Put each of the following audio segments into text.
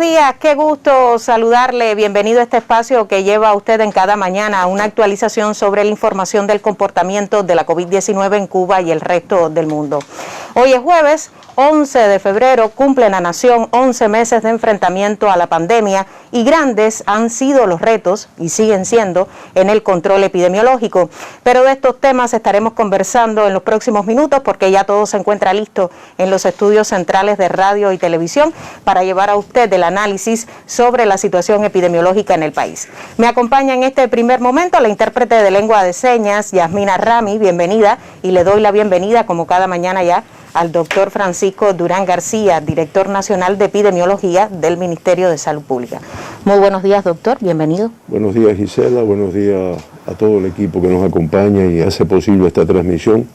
días, qué gusto saludarle. Bienvenido a este espacio que lleva a usted en cada mañana una actualización sobre la información del comportamiento de la COVID-19 en Cuba y el resto del mundo. Hoy es jueves 11 de febrero, cumple la nación 11 meses de enfrentamiento a la pandemia y grandes han sido los retos y siguen siendo en el control epidemiológico. Pero de estos temas estaremos conversando en los próximos minutos porque ya todo se encuentra listo en los estudios centrales de radio y televisión para llevar a usted el análisis sobre la situación epidemiológica en el país. Me acompaña en este primer momento la intérprete de lengua de señas, Yasmina Rami, bienvenida, y le doy la bienvenida como cada mañana ya al doctor Francisco Durán García, director nacional de epidemiología del Ministerio de Salud Pública. Muy buenos días, doctor, bienvenido. Buenos días, Gisela, buenos días a todo el equipo que nos acompaña y hace posible esta transmisión,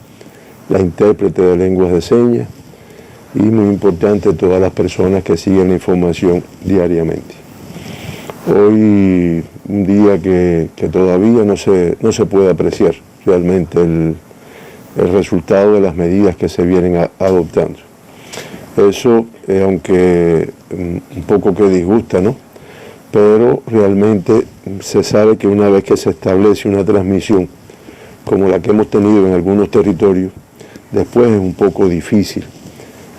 la intérprete de lenguas de señas y muy importante todas las personas que siguen la información diariamente. Hoy un día que todavía no se puede apreciar realmente el resultado de las medidas que se vienen adoptando. Eso, aunque un poco que disgusta, ¿no? Pero realmente se sabe que una vez que se establece una transmisión como la que hemos tenido en algunos territorios, después es un poco difícil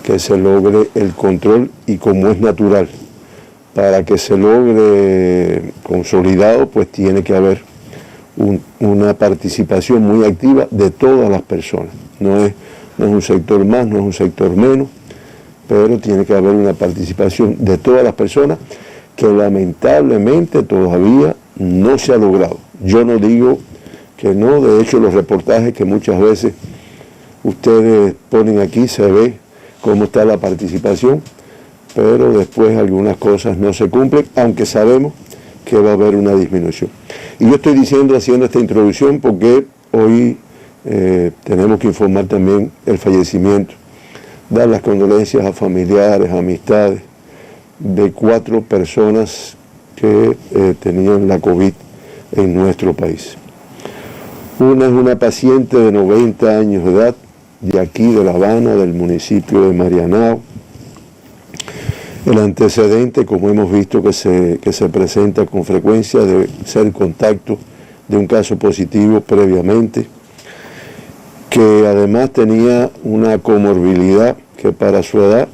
que se logre el control y como es natural, para que se logre consolidado, pues tiene que haber una participación muy activa de todas las personas. No es un sector más, no es un sector menos, pero tiene que haber una participación de todas las personas que lamentablemente todavía no se ha logrado. Yo no digo que no, de hecho los reportajes que muchas veces ustedes ponen aquí se ve cómo está la participación, pero después algunas cosas no se cumplen, aunque sabemos que va a haber una disminución. Y yo estoy haciendo esta introducción porque hoy tenemos que informar también el fallecimiento, dar las condolencias a familiares, amistades de 4 personas que tenían la COVID en nuestro país. Una es una paciente de 90 años de edad, de aquí de La Habana, del municipio de Marianao. El antecedente, como hemos visto que se presenta con frecuencia, de ser contacto de un caso positivo previamente, que además tenía una comorbilidad que para su edad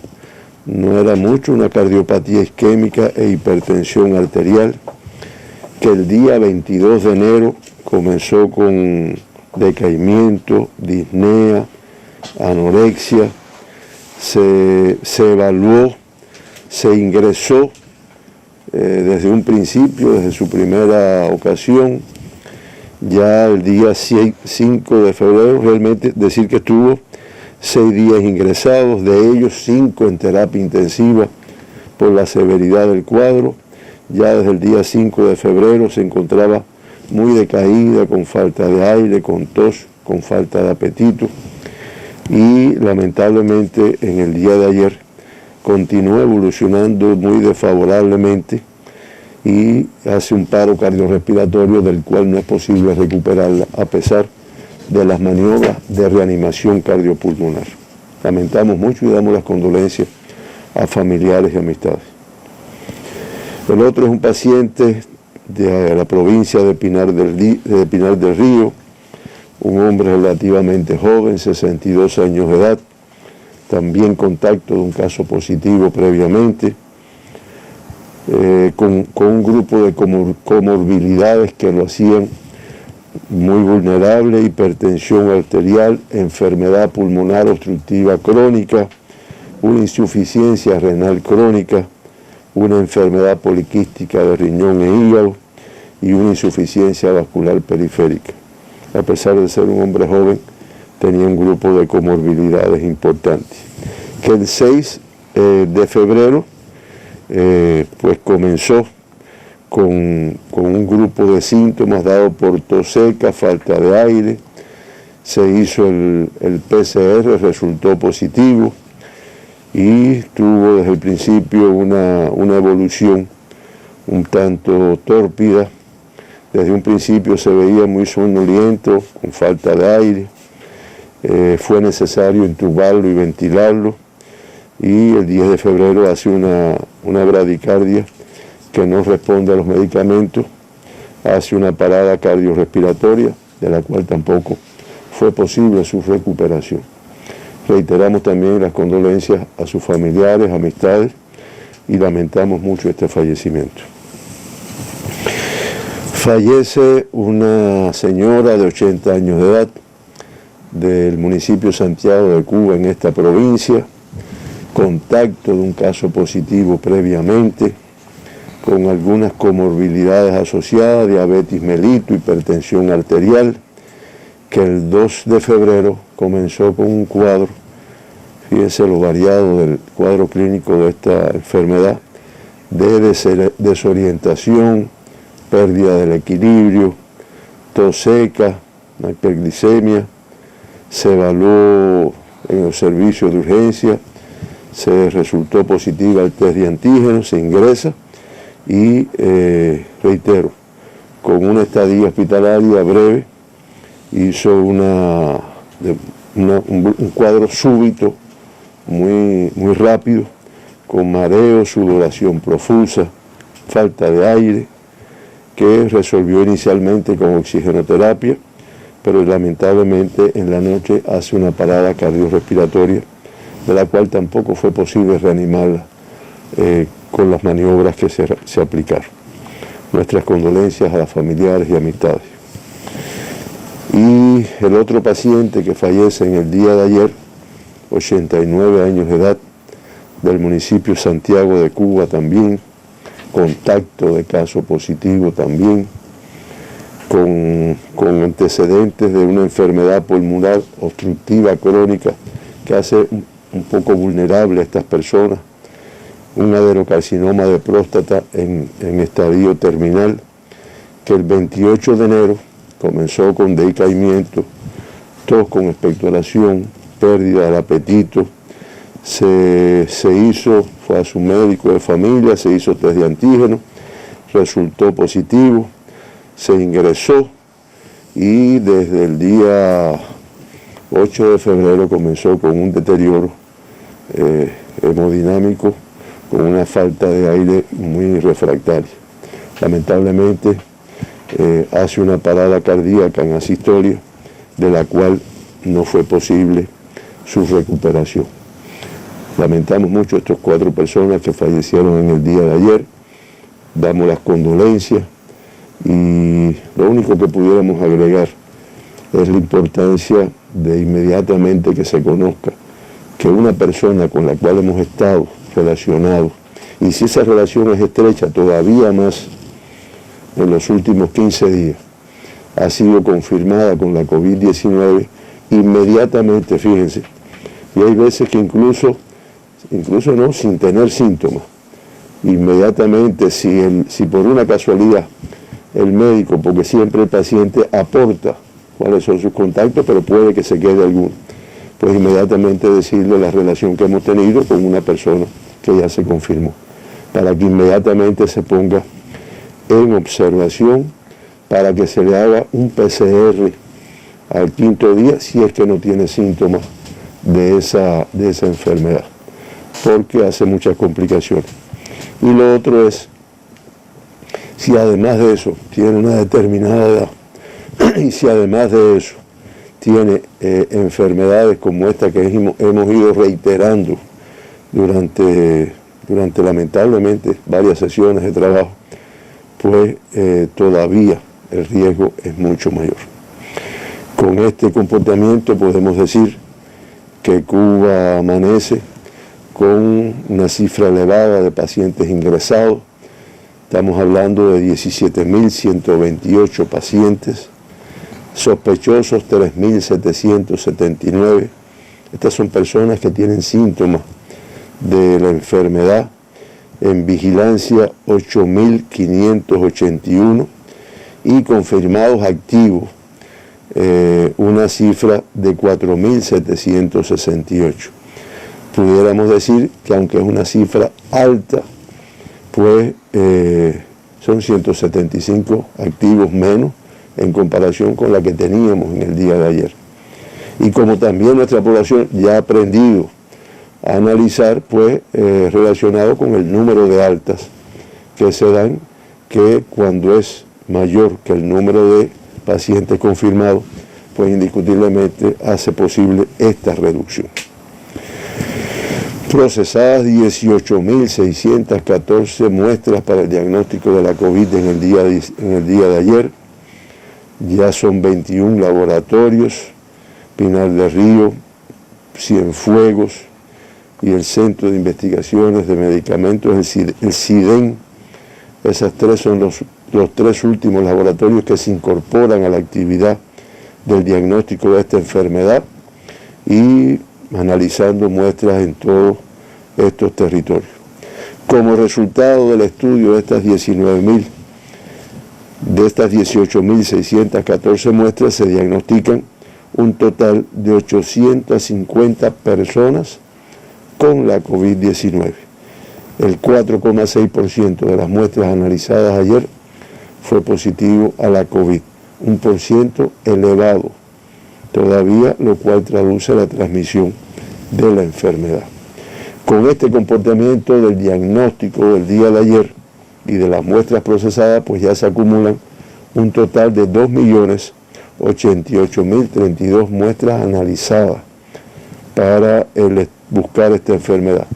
no era mucho, una cardiopatía isquémica e hipertensión arterial, que el día 22 de enero comenzó con decaimiento, disnea, anorexia, se evaluó, se ingresó desde un principio, desde su primera ocasión, ya el día 5 de febrero, realmente decir que estuvo 6 días ingresados, de ellos 5 en terapia intensiva por la severidad del cuadro. Ya desde el día 5 de febrero se encontraba muy decaída, con falta de aire, con tos, con falta de apetito. Y lamentablemente en el día de ayer continúa evolucionando muy desfavorablemente y hace un paro cardiorrespiratorio del cual no es posible recuperarla a pesar de las maniobras de reanimación cardiopulmonar. Lamentamos mucho y damos las condolencias a familiares y amistades. El otro es un paciente de la provincia de Pinar del Río, un hombre relativamente joven, 62 años de edad, también contacto de un caso positivo previamente, con un grupo de comorbilidades que lo hacían muy vulnerable: hipertensión arterial, enfermedad pulmonar obstructiva crónica, una insuficiencia renal crónica, una enfermedad poliquística de riñón e hígado y una insuficiencia vascular periférica. A pesar de ser un hombre joven, tenía un grupo de comorbilidades importantes. Que el 6 de febrero pues comenzó con un grupo de síntomas dado por tos seca, falta de aire. Se hizo el PCR, resultó positivo y tuvo desde el principio una evolución un tanto tórpida. Desde un principio se veía muy somnoliento, con falta de aire. Fue necesario intubarlo y ventilarlo, y el 10 de febrero hace una una bradicardia que no responde a los medicamentos, hace una parada cardiorrespiratoria, de la cual tampoco fue posible su recuperación. Reiteramos también las condolencias a sus familiares, amistades, y lamentamos mucho este fallecimiento. Fallece una señora de 80 años de edad del municipio Santiago de Cuba en esta provincia, contacto de un caso positivo previamente, con algunas comorbilidades asociadas, diabetes mellitus, hipertensión arterial, que el 2 de febrero comenzó con un cuadro, fíjense lo variado del cuadro clínico de esta enfermedad, de desorientación, pérdida del equilibrio, tos seca, una hiperglicemia. Se evaluó en los servicios de urgencia, se resultó positiva el test de antígenos, se ingresa y, reitero, con una estadía hospitalaria breve, hizo un cuadro súbito, muy rápido, con mareo, sudoración profusa, falta de aire, que resolvió inicialmente con oxigenoterapia, pero lamentablemente en la noche hace una parada cardiorrespiratoria, de la cual tampoco fue posible reanimarla con las maniobras que se aplicaron. Nuestras condolencias a las familiares y amistades. Y el otro paciente que fallece en el día de ayer, 89 años de edad, del municipio Santiago de Cuba también, contacto de caso positivo también, con antecedentes de una enfermedad pulmonar obstructiva crónica que hace un poco vulnerable a estas personas, un adenocarcinoma de próstata en estadio terminal, que el 28 de enero comenzó con decaimiento, tos con expectoración, pérdida del apetito, fue a su médico de familia, se hizo test de antígeno, resultó positivo, se ingresó y desde el día 8 de febrero comenzó con un deterioro hemodinámico, con una falta de aire muy refractaria. Lamentablemente hace una parada cardíaca en asistolia, de la cual no fue posible su recuperación. Lamentamos mucho a estas 4 personas que fallecieron en el día de ayer, damos las condolencias y lo único que pudiéramos agregar es la importancia de inmediatamente que se conozca que una persona con la cual hemos estado relacionados, y si esa relación es estrecha todavía más en los últimos 15 días, ha sido confirmada con la COVID-19, inmediatamente, fíjense, y hay veces que incluso no, sin tener síntomas, inmediatamente, si por una casualidad el médico, porque siempre el paciente aporta cuáles son sus contactos, pero puede que se quede alguno, pues inmediatamente decirle la relación que hemos tenido con una persona que ya se confirmó, para que inmediatamente se ponga en observación, para que se le haga un PCR al 5.º día, si es que no tiene síntomas de esa enfermedad, porque hace muchas complicaciones. Y lo otro es, si además de eso tiene una determinada edad, y si además de eso tiene enfermedades como esta que hemos ido reiterando durante lamentablemente varias sesiones de trabajo, pues todavía el riesgo es mucho mayor. Con este comportamiento podemos decir que Cuba amanece con una cifra elevada de pacientes ingresados. Estamos hablando de 17.128 pacientes, sospechosos 3.779. Estas son personas que tienen síntomas de la enfermedad. En vigilancia 8.581 y confirmados activos una cifra de 4.768. Pudiéramos decir que aunque es una cifra alta, pues son 175 activos menos en comparación con la que teníamos en el día de ayer. Y como también nuestra población ya ha aprendido a analizar, pues, relacionado con el número de altas que se dan, que cuando es mayor que el número de pacientes confirmados, pues indiscutiblemente hace posible esta reducción. Procesadas 18.614 muestras para el diagnóstico de la COVID en el día de ayer. Ya son 21 laboratorios, Pinar del Río, Cienfuegos y el Centro de Investigaciones de Medicamentos, el CIDEN. Esas tres son los tres últimos laboratorios que se incorporan a la actividad del diagnóstico de esta enfermedad y analizando muestras en todos estos territorios. Como resultado del estudio de estas 18.614 muestras, se diagnostican un total de 850 personas con la COVID-19. El 4,6% de las muestras analizadas ayer fue positivo a la COVID, un % elevado todavía, lo cual traduce la transmisión de la enfermedad. Con este comportamiento del diagnóstico del día de ayer y de las muestras procesadas, pues ya se acumulan un total de 2.088.032 muestras analizadas para buscar esta enfermedad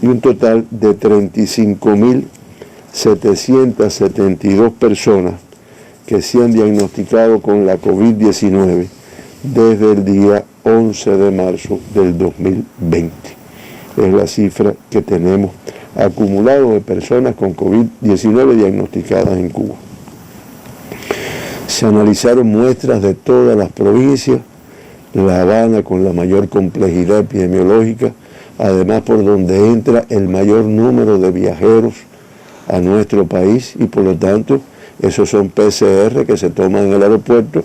y un total de 35.772 personas que se han diagnosticado con la COVID-19 desde el día 11 de marzo del 2020. Es la cifra que tenemos acumulado de personas con COVID-19 diagnosticadas en Cuba. Se analizaron muestras de todas las provincias, La Habana con la mayor complejidad epidemiológica, además por donde entra el mayor número de viajeros a nuestro país y por lo tanto esos son PCR que se toman en el aeropuerto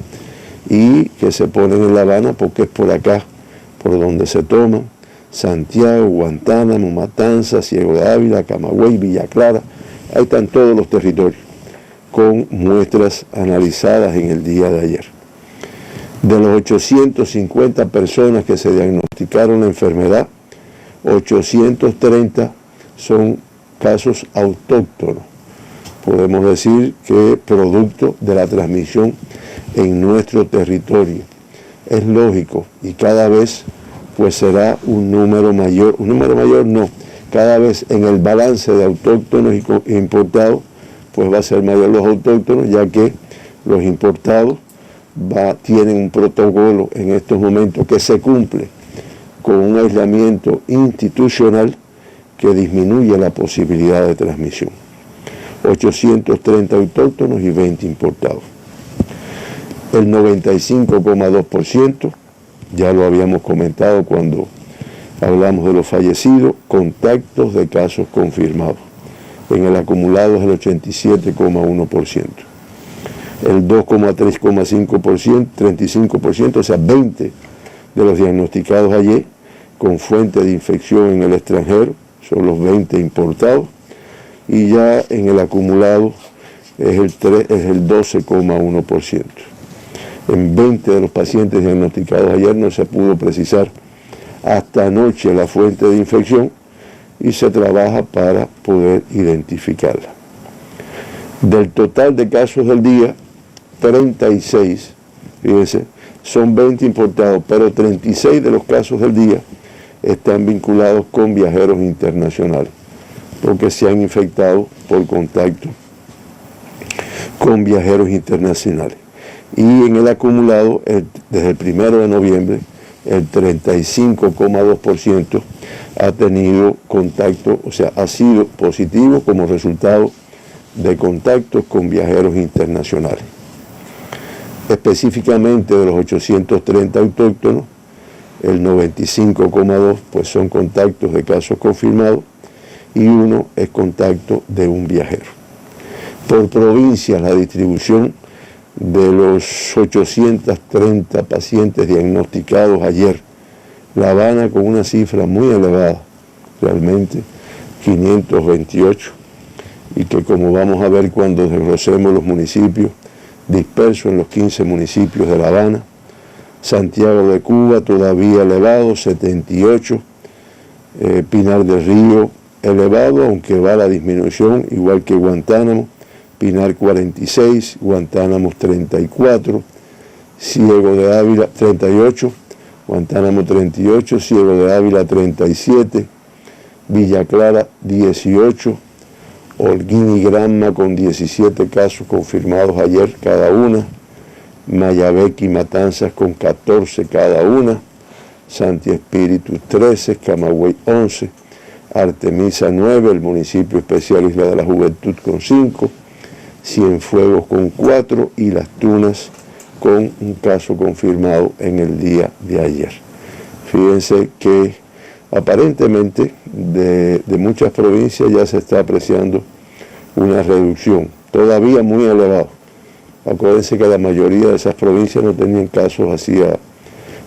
y que se ponen en La Habana porque es por acá por donde se toman. Santiago, Guantánamo, Matanzas, Ciego de Ávila, Camagüey, Villa Clara, ahí están todos los territorios con muestras analizadas en el día de ayer. De los 850 personas que se diagnosticaron la enfermedad, 830 son casos autóctonos. Podemos decir que producto de la transmisión en nuestro territorio. Es lógico y cada vez pues será un número mayor no, cada vez en el balance de autóctonos e importados, pues va a ser mayor los autóctonos, ya que los importados tienen un protocolo en estos momentos que se cumple con un aislamiento institucional que disminuye la posibilidad de transmisión. 830 autóctonos y 20 importados. El 95,2%, ya lo habíamos comentado cuando hablamos de los fallecidos, contactos de casos confirmados. En el acumulado es el 87,1%. El 2,3,5%, 35%, o sea, 20 de los diagnosticados ayer con fuente de infección en el extranjero, son los 20 importados, y ya en el acumulado es el 12,1%. En 20 de los pacientes diagnosticados ayer no se pudo precisar hasta anoche la fuente de infección y se trabaja para poder identificarla. Del total de casos del día, 36, fíjense, son 20 importados, pero 36 de los casos del día están vinculados con viajeros internacionales, porque se han infectado por contacto con viajeros internacionales. Y en el acumulado, desde el 1 de noviembre, el 35,2% ha tenido contacto, o sea, ha sido positivo como resultado de contactos con viajeros internacionales. Específicamente de los 830 autóctonos, el 95,2% pues son contactos de casos confirmados y 1 es contacto de un viajero. Por provincias, la distribución de los 830 pacientes diagnosticados ayer, La Habana con una cifra muy elevada, realmente 528, y que como vamos a ver cuando desglosemos los municipios, dispersos en los 15 municipios de La Habana. Santiago de Cuba todavía elevado, 78, Pinar del Río elevado, aunque va a la disminución, igual que Guantánamo, Pinar 46, Guantánamo 34, Ciego de Ávila 38, Guantánamo 38, Ciego de Ávila 37, Villa Clara 18, Holguín y Granma con 17 casos confirmados ayer cada una, Mayabeque y Matanzas con 14 cada una, Santi Espíritu 13, Camagüey 11, Artemisa 9, el municipio especial Isla de la Juventud con 5, Cienfuegos con 4 y Las Tunas con un caso confirmado en el día de ayer. Fíjense que aparentemente de muchas provincias ya se está apreciando una reducción, todavía muy elevada. Acuérdense que la mayoría de esas provincias no tenían casos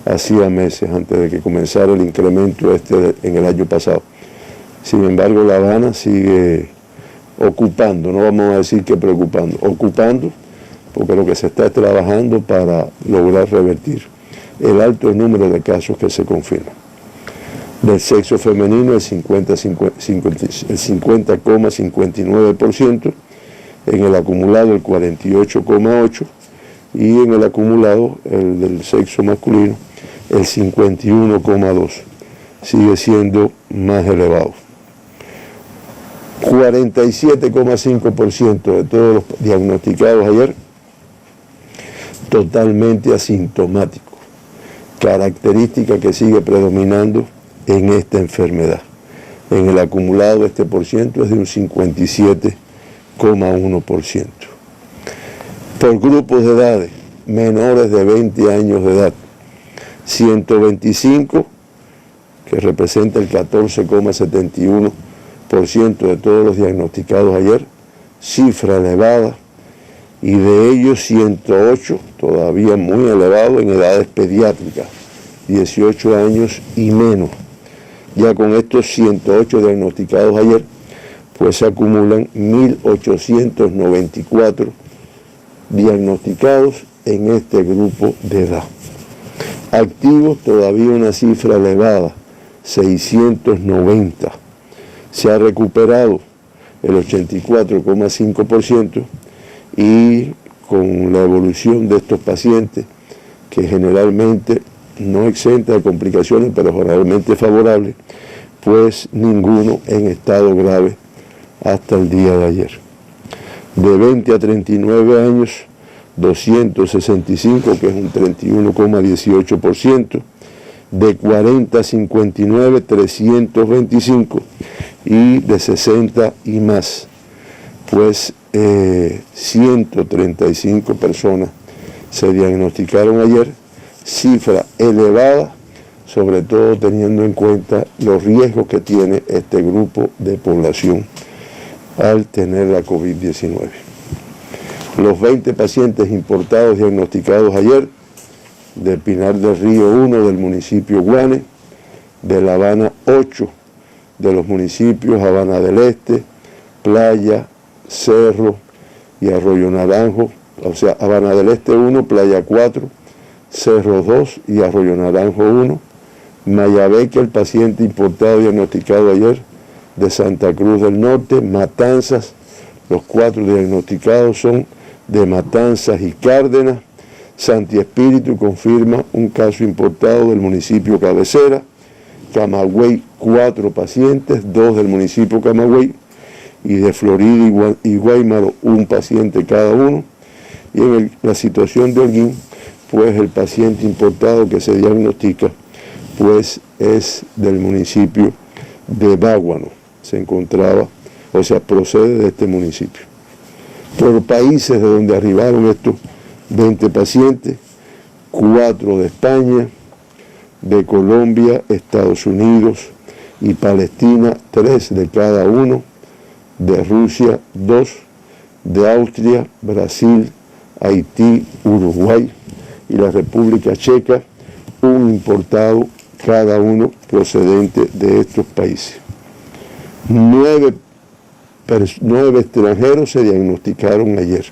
hacía meses antes de que comenzara el incremento en el año pasado. Sin embargo, La Habana sigue ocupando, no vamos a decir que preocupando, ocupando, porque lo que se está trabajando para lograr revertir el alto número de casos que se confirman. Del sexo femenino el 50,59%, en el acumulado el 48,8%, y en el acumulado el del sexo masculino el 51,2%, sigue siendo más elevado. 47,5% de todos los diagnosticados ayer totalmente asintomáticos, característica que sigue predominando en esta enfermedad. En el acumulado este porciento es de un 57,1%. Por grupos de edades, menores de 20 años de edad, 125, que representa el 14,71% de todos los diagnosticados ayer, cifra elevada, y de ellos 108, todavía muy elevado en edades pediátricas, 18 años y menos. Ya con estos 108 diagnosticados ayer, pues se acumulan 1.894 diagnosticados en este grupo de edad. Activos, todavía una cifra elevada, 690. Se ha recuperado el 84,5%, y con la evolución de estos pacientes, que generalmente no exenta de complicaciones, pero generalmente favorable, pues ninguno en estado grave hasta el día de ayer. De 20 a 39 años, 265, que es un 31,18%, de 40 a 59, 325, y de 60 y más, pues 135 personas se diagnosticaron ayer, cifra elevada, sobre todo teniendo en cuenta los riesgos que tiene este grupo de población al tener la COVID-19. Los 20 pacientes importados diagnosticados ayer, de Pinar del Río 1 del municipio Guane, de La Habana 8 de los municipios Habana del Este, Playa, Cerro y Arroyo Naranjo, o sea, Habana del Este 1, Playa 4, Cerro 2 y Arroyo Naranjo 1, Mayabeque, el paciente importado diagnosticado ayer, de Santa Cruz del Norte, Matanzas, los 4 diagnosticados son de Matanzas y Cárdenas, Santi Espíritu confirma un caso importado del municipio Cabecera, Camagüey 4 pacientes, 2 del municipio Camagüey, y de Florida y Guaymaro un paciente cada uno, y en la situación de Holguín, pues el paciente importado que se diagnostica, pues es del municipio de Báguano, se encontraba, o sea, procede de este municipio. Por países de donde arribaron estos 20 pacientes, 4 de España, de Colombia, Estados Unidos y Palestina, 3 de cada uno, de Rusia 2, de Austria, Brasil, Haití, Uruguay y la República Checa, un importado cada uno procedente de estos países. 9 extranjeros se diagnosticaron ayer.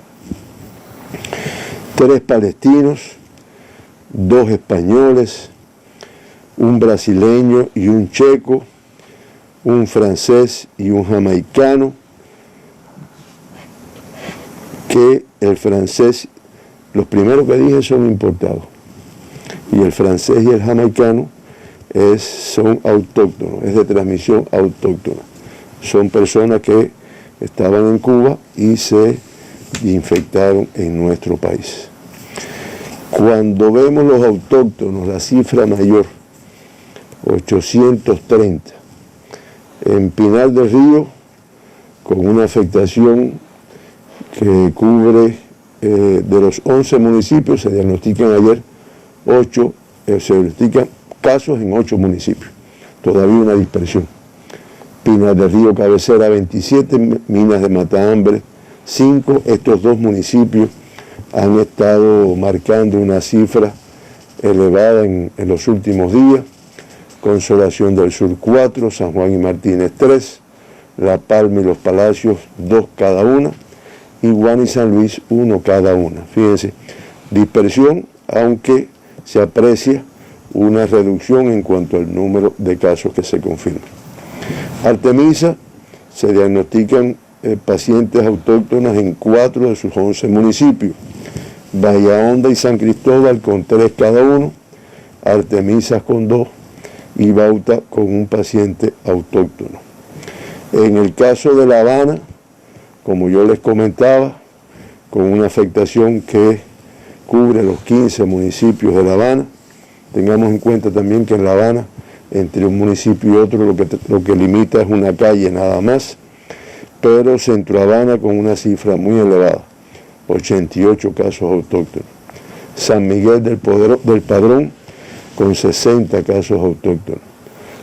3 palestinos, 2 españoles, un brasileño y un checo, un francés y un jamaicano, que el francés, los primeros que dije son importados, y el francés y el jamaicano son autóctonos, es de transmisión autóctona. Son personas que estaban en Cuba y se infectaron en nuestro país. Cuando vemos los autóctonos, la cifra mayor, 830, en Pinar del Río, con una afectación que cubre de los 11 municipios, se diagnostican ayer 8, se diagnostican casos en 8 municipios, todavía una dispersión. Pinar del Río Cabecera 27, Minas de Matahambre 5, estos 2 municipios han estado marcando una cifra elevada en los últimos días. Consolación del Sur 4, San Juan y Martínez 3, La Palma y Los Palacios 2 cada una, y Guánica y San Luis 1 cada una. Fíjense, dispersión, aunque se aprecia una reducción en cuanto al número de casos que se confirman. Artemisa, se diagnostican pacientes autóctonas en 4 de sus 11 municipios, Bahía Honda y San Cristóbal con 3 cada uno, Artemisa con 2 y Bauta con un paciente autóctono. En el caso de La Habana, como yo les comentaba, con una afectación que cubre los 15 municipios de La Habana, tengamos en cuenta también que en La Habana, entre un municipio y otro, lo que limita es una calle nada más, pero Centro Habana con una cifra muy elevada, 88 casos autóctonos. San Miguel del Padrón con 60 casos autóctonos.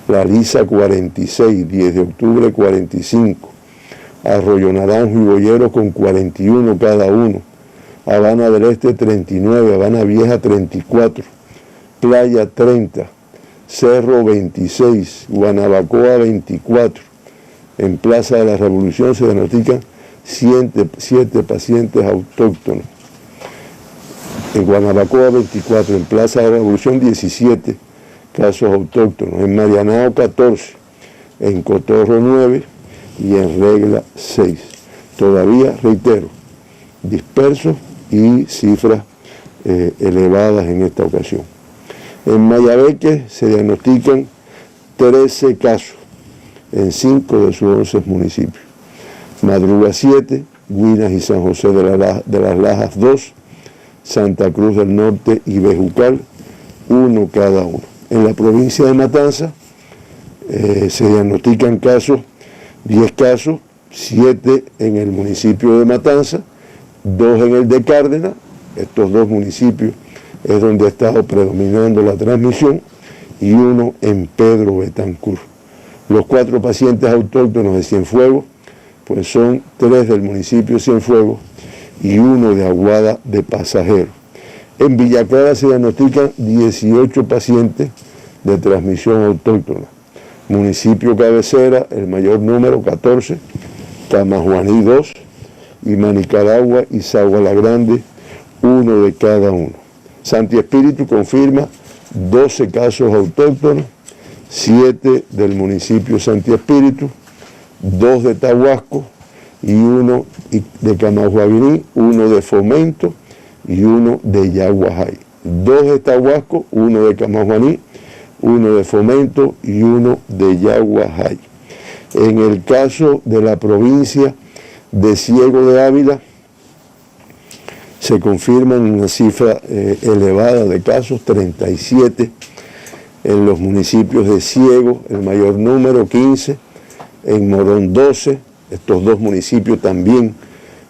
La Lisa 46, 10 de octubre 45. Arroyo Naranjo y Boyero con 41 cada uno. Habana del Este 39, Habana Vieja 34, Playa 30, Cerro 26, Guanabacoa 24. En Plaza de la Revolución se diagnostican 7 pacientes autóctonos. En Guanabacoa 24, en Plaza de la Revolución 17 casos autóctonos, en Marianao 14, en Cotorro 9 y en Regla 6. Todavía, reitero, dispersos y cifras elevadas en esta ocasión. En Mayabeque se diagnostican 13 casos en 5 de sus 11 municipios. Madruga 7, Guinas y San José de las Lajas 2, Santa Cruz del Norte y Bejucal, 1 cada uno. En la provincia de Matanzas se diagnostican casos, 10 casos, 7 en el municipio de Matanzas, 2 en el de Cárdenas, estos 2 municipios es donde ha estado predominando la transmisión, y 1 en Pedro Betancur. Los 4 pacientes autóctonos de Cienfuegos, pues son 3 del municipio de Cienfuegos y 1 de Aguada de Pasajeros. En Villa Clara se diagnostican 18 pacientes de transmisión autóctona. Municipio cabecera, el mayor número, 14, Camajuaní 2, y Manicaragua y Sagua la Grande, 1 de cada uno. Santi Espíritu confirma 12 casos autóctonos, 7 del municipio Santi Espíritu, 2 de Tahuasco y 1 de Camajuaní, 1 de Fomento y 1 de Yaguajay. 2 de Tahuasco, 1 de Camajuaní, 1 de Fomento y 1 de Yaguajay. En el caso de la provincia de Ciego de Ávila, se confirman una cifra elevada de casos, 37 en los municipios de Ciego, el mayor número, 15, en Morón 12, estos 2 municipios también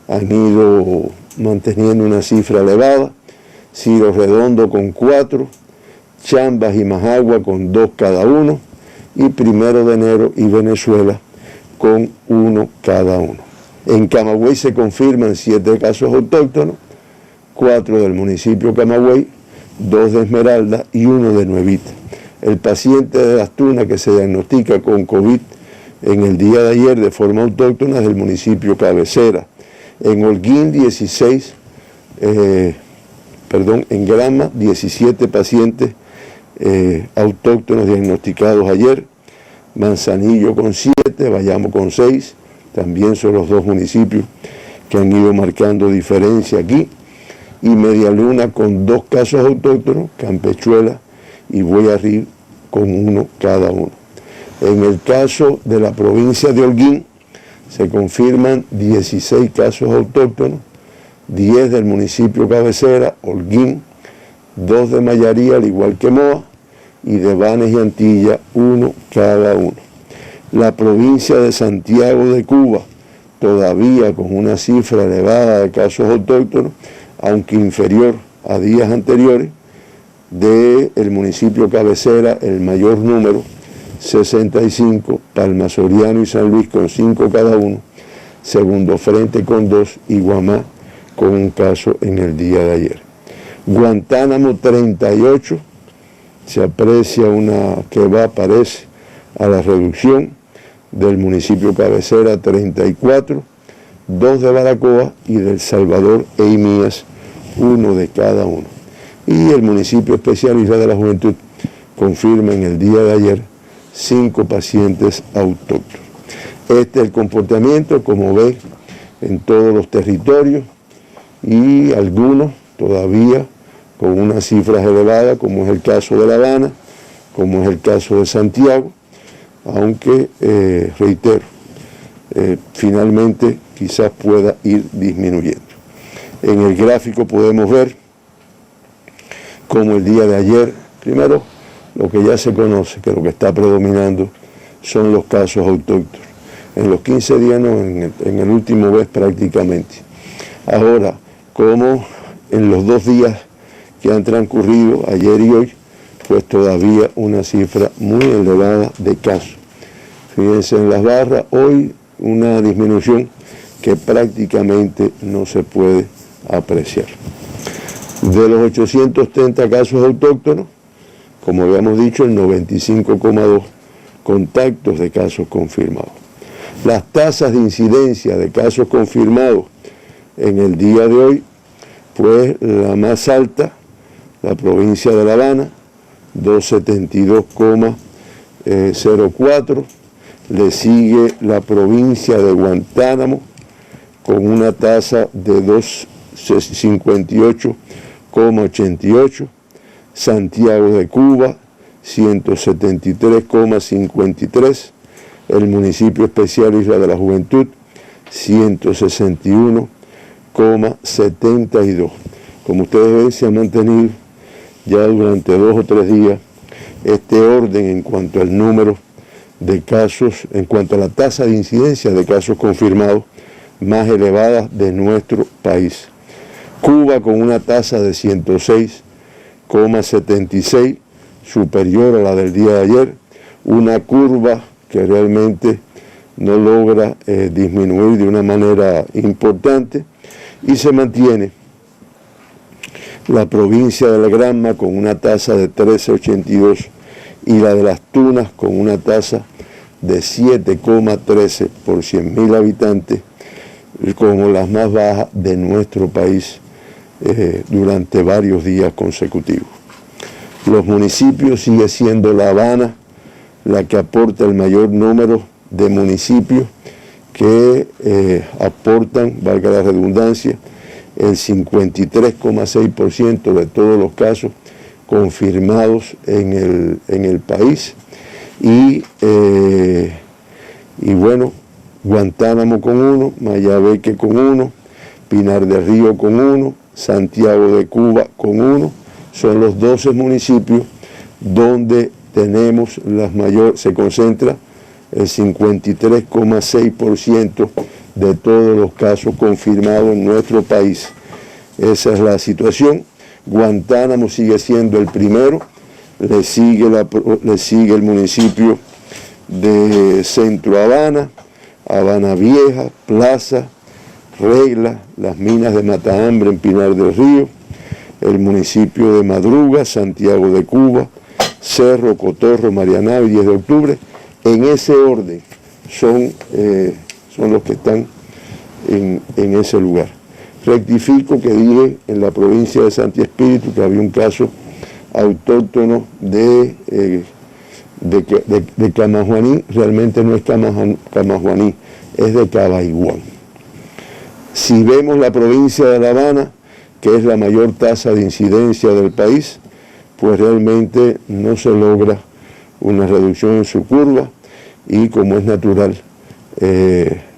han ido manteniendo una cifra elevada, Ciro Redondo con 4, Chambas y Majagua con 2 cada uno, y 1 de Enero y Venezuela con 1 cada uno. En Camagüey se confirman 7 casos autóctonos, 4 del municipio Camagüey, 2 de Esmeralda y 1 de Nuevita. El paciente de Las Tunas que se diagnostica con COVID en el día de ayer de forma autóctona es del municipio Cabecera. En Holguín 16, en Grama 17 pacientes autóctonos diagnosticados ayer, Manzanillo con 7, Bayamo con 6, también son los dos municipios que han ido marcando diferencia aquí, y Media Luna con 2 casos autóctonos, Campechuela y Boyarri con 1 cada uno. En el caso de la provincia de Holguín, se confirman 16 casos autóctonos, 10 del municipio cabecera, Holguín, 2 de Mayarí, al igual que Moa, y de Banes y Antilla, 1 cada uno. La provincia de Santiago de Cuba, todavía con una cifra elevada de casos autóctonos, aunque inferior a días anteriores, del municipio cabecera, el mayor número, 65, Palma Soriano y San Luis con 5 cada uno, Segundo Frente con 2 y Guamá con 1 caso en el día de ayer. Guantánamo 38, se aprecia una que parece a la reducción del municipio cabecera 34, 2 de Baracoa y del Salvador e Imías, 1 de cada uno. Y el municipio especial Isla de la Juventud confirma en el día de ayer 5 pacientes autóctonos. Este es el comportamiento, como ve, en todos los territorios y algunos todavía con unas cifras elevadas, como es el caso de La Habana, como es el caso de Santiago, aunque, reitero, finalmente quizás pueda ir disminuyendo. En el gráfico podemos ver cómo el día de ayer, primero, lo que ya se conoce, que lo que está predominando son los casos autóctonos. En los 15 días, no, en el último mes prácticamente. Ahora, como en los 2 días que han transcurrido, ayer y hoy, pues todavía una cifra muy elevada de casos. Fíjense en las barras, hoy una disminución que prácticamente no se puede apreciar. De los 830 casos autóctonos, como habíamos dicho, el 95,2 contactos de casos confirmados. Las tasas de incidencia de casos confirmados en el día de hoy, pues la más alta, la provincia de La Habana, 272,04, le sigue la provincia de Guantánamo con una tasa de 258,88, Santiago de Cuba 173,53, el municipio especial Isla de la Juventud 161,72. Como ustedes ven, se ha mantenido ya durante 2 o 3 días este orden en cuanto al número de casos, en cuanto a la tasa de incidencia de casos confirmados más elevada de nuestro país. Cuba con una tasa de 106,76, superior a la del día de ayer, una curva que realmente no logra disminuir de una manera importante, y se mantiene la provincia de La Granma con una tasa de 13,82 y la de Las Tunas con una tasa de 7,13 por 100.000 habitantes, como las más bajas de nuestro país durante varios días consecutivos. Los municipios sigue siendo La Habana la que aporta el mayor número de municipios que aportan, valga la redundancia, el 53,6% de todos los casos confirmados en el país. Y bueno, Guantánamo con 1, Mayabeque con 1, Pinar del Río con 1, Santiago de Cuba con 1, son los 12 municipios donde tenemos se concentra el 53,6% de todos los casos confirmados en nuestro país. Esa es la situación. Guantánamo sigue siendo el primero, le sigue el municipio de Centro Habana, Habana Vieja, Plaza, Regla, las minas de Matahambre en Pinar del Río, el municipio de Madruga, Santiago de Cuba, Cerro, Cotorro, Marianao y 10 de octubre. En ese orden son los que están en ese lugar. Rectifico que dije en la provincia de Santi Espíritu que había un caso autóctono de de Camajuaní, realmente no es Camajuaní, es de Cabaiguán. Si vemos la provincia de La Habana, que es la mayor tasa de incidencia del país, pues realmente no se logra una reducción en su curva y, como es natural,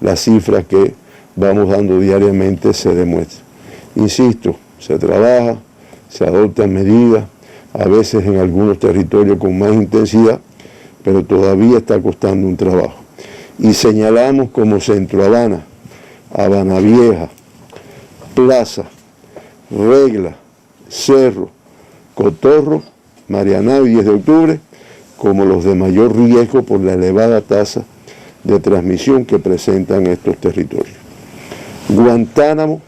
las cifras que vamos dando diariamente se demuestran. Insisto, se trabaja, se adoptan medidas, a veces en algunos territorios con más intensidad, pero todavía está costando un trabajo. Y señalamos como Centro Habana, Habana Vieja, Plaza, Regla, Cerro, Cotorro, Marianao y 10 de octubre como los de mayor riesgo por la elevada tasa de transmisión que presentan estos territorios. Guantánamo,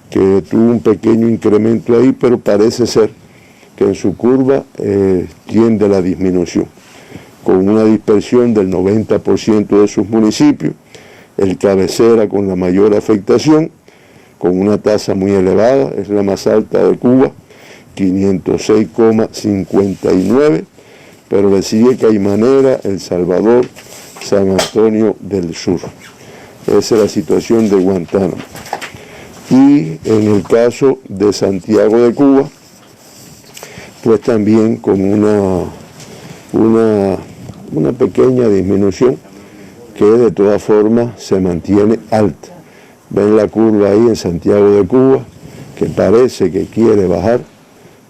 que tuvo un pequeño incremento ahí, pero parece ser que en su curva tiende a la disminución, con una dispersión del 90% de sus municipios, el cabecera con la mayor afectación, con una tasa muy elevada, es la más alta de Cuba, 506,59, pero le sigue Caimanera, El Salvador, San Antonio del Sur. Esa es la situación de Guantánamo. Y en el caso de Santiago de Cuba, pues también con una pequeña disminución que de todas formas se mantiene alta. Ven la curva ahí en Santiago de Cuba, que parece que quiere bajar,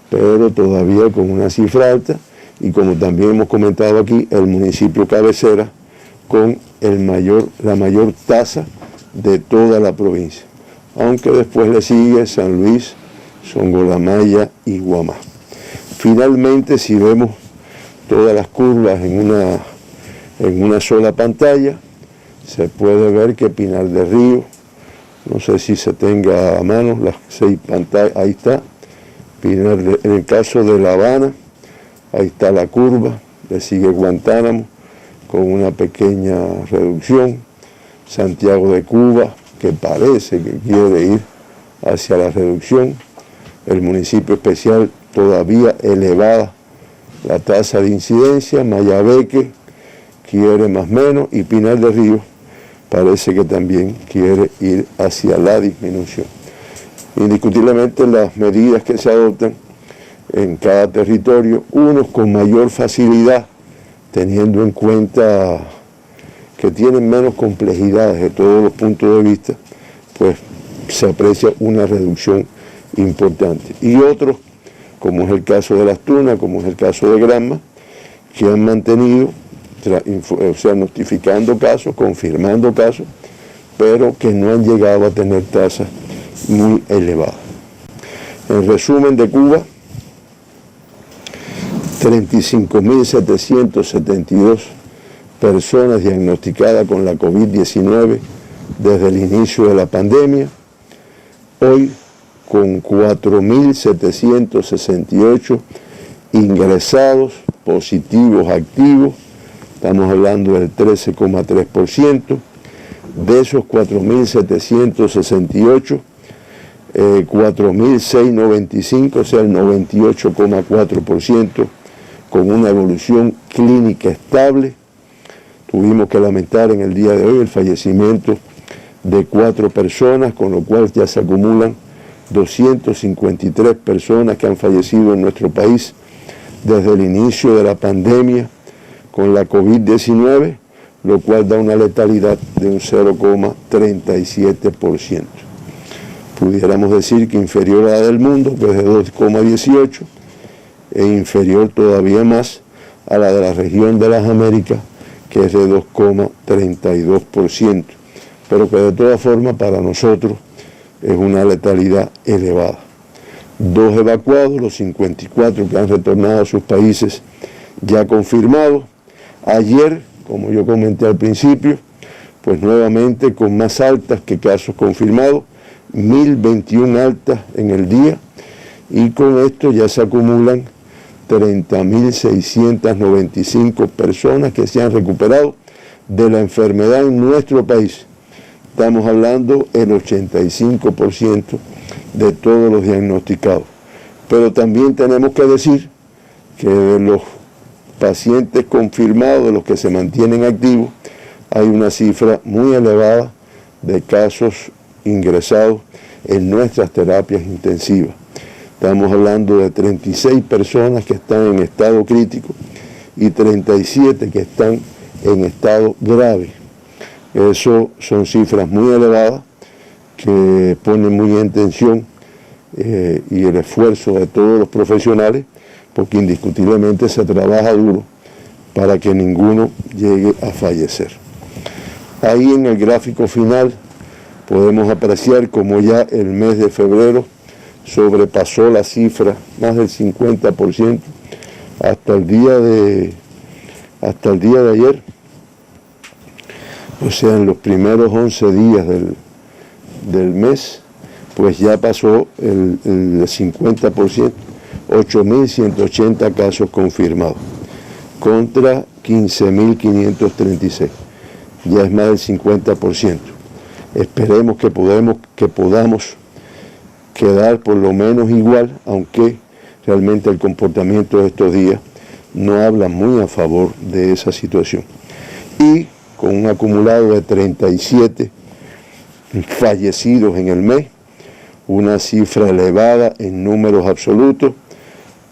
pero todavía con una cifra alta, y como también hemos comentado aquí, el municipio cabecera con la mayor tasa de toda la provincia, aunque después le sigue San Luis, Songolamaya y Guamá. Finalmente, si vemos todas las curvas en una sola pantalla, se puede ver que Pinar del Río, no sé si se tenga a mano las 6 pantallas, ahí está, en el caso de La Habana, ahí está la curva, le sigue Guantánamo con una pequeña reducción, Santiago de Cuba, que parece que quiere ir hacia la reducción, el municipio especial todavía elevada la tasa de incidencia, Mayabeque quiere más o menos, y Pinar del Río parece que también quiere ir hacia la disminución. Indiscutiblemente las medidas que se adoptan en cada territorio, unos con mayor facilidad, teniendo en cuenta que tienen menos complejidad desde todos los puntos de vista, pues se aprecia una reducción importante. Y otros, como es el caso de Las Tunas, como es el caso de Granma, que han mantenido, notificando casos, confirmando casos, pero que no han llegado a tener tasas muy elevadas. En resumen, de Cuba, 35.772 personas diagnosticadas con la COVID-19 desde el inicio de la pandemia, hoy con 4.768 ingresados positivos activos, estamos hablando del 13,3%, de esos 4.768, 4.695, o sea el 98,4%, con una evolución clínica estable. Tuvimos que lamentar en el día de hoy el fallecimiento de 4 personas, con lo cual ya se acumulan 253 personas que han fallecido en nuestro país desde el inicio de la pandemia con la COVID-19, lo cual da una letalidad de un 0,37%. Pudiéramos decir que inferior a la del mundo, que es de 2,18%, e inferior todavía más a la de la región de las Américas, que es de 2,32%, pero que de todas formas para nosotros es una letalidad elevada. 2 evacuados, los 54 que han retornado a sus países ya confirmados. Ayer, como yo comenté al principio, pues nuevamente con más altas que casos confirmados, 1.021 altas en el día, y con esto ya se acumulan 30.695 personas que se han recuperado de la enfermedad en nuestro país. Estamos hablando el 85% de todos los diagnosticados. Pero también tenemos que decir que de los pacientes confirmados, de los que se mantienen activos, hay una cifra muy elevada de casos ingresados en nuestras terapias intensivas. Estamos hablando de 36 personas que están en estado crítico y 37 que están en estado grave. Eso son cifras muy elevadas que ponen muy en tensión y el esfuerzo de todos los profesionales, porque indiscutiblemente se trabaja duro para que ninguno llegue a fallecer. Ahí en el gráfico final podemos apreciar cómo ya el mes de febrero sobrepasó la cifra más del 50% hasta el día de ayer. O sea, en los primeros 11 días del mes, pues ya pasó el 50%, 8.180 casos confirmados, contra 15.536. Ya es más del 50%. Esperemos que podamos quedar por lo menos igual, aunque realmente el comportamiento de estos días no habla muy a favor de esa situación. Y con un acumulado de 37 fallecidos en el mes, una cifra elevada en números absolutos,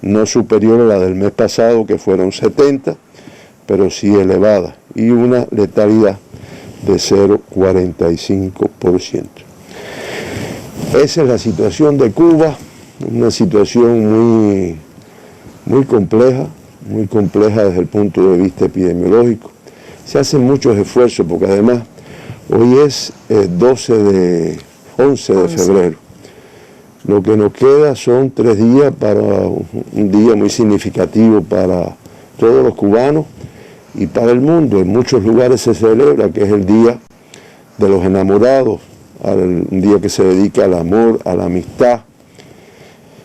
no superior a la del mes pasado, que fueron 70, pero sí elevada, y una letalidad de 0,45%. Esa es la situación de Cuba, una situación muy compleja desde el punto de vista epidemiológico. Se hacen muchos esfuerzos porque además hoy es 11 de febrero. Lo que nos queda son 3 días para un día muy significativo para todos los cubanos y para el mundo. En muchos lugares se celebra que es el Día de los Enamorados, un día que se dedica al amor, a la amistad,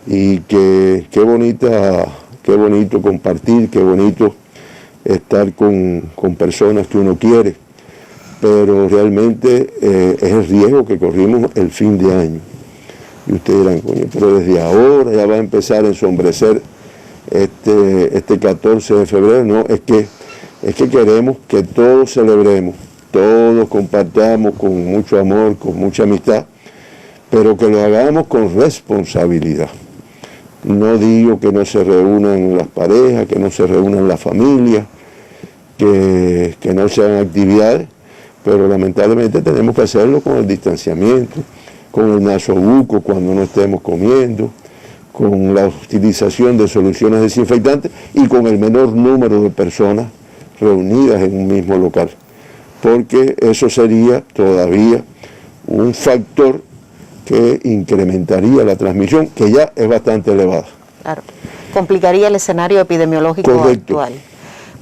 y que qué bonito compartir, qué bonito estar con personas que uno quiere, pero realmente es el riesgo que corrimos el fin de año. Y ustedes dirán, coño, pero desde ahora ya va a empezar a ensombrecer este 14 de febrero. No, es que queremos que todos celebremos, todos compartamos con mucho amor, con mucha amistad, pero que lo hagamos con responsabilidad. No digo que no se reúnan las parejas, que no se reúnan las familias, que no se hagan actividades, pero lamentablemente tenemos que hacerlo con el distanciamiento, con el nasobuco cuando no estemos comiendo, con la utilización de soluciones desinfectantes y con el menor número de personas reunidas en un mismo local, porque eso sería todavía un factor que incrementaría la transmisión, que ya es bastante elevada. Claro, complicaría el escenario epidemiológico actual.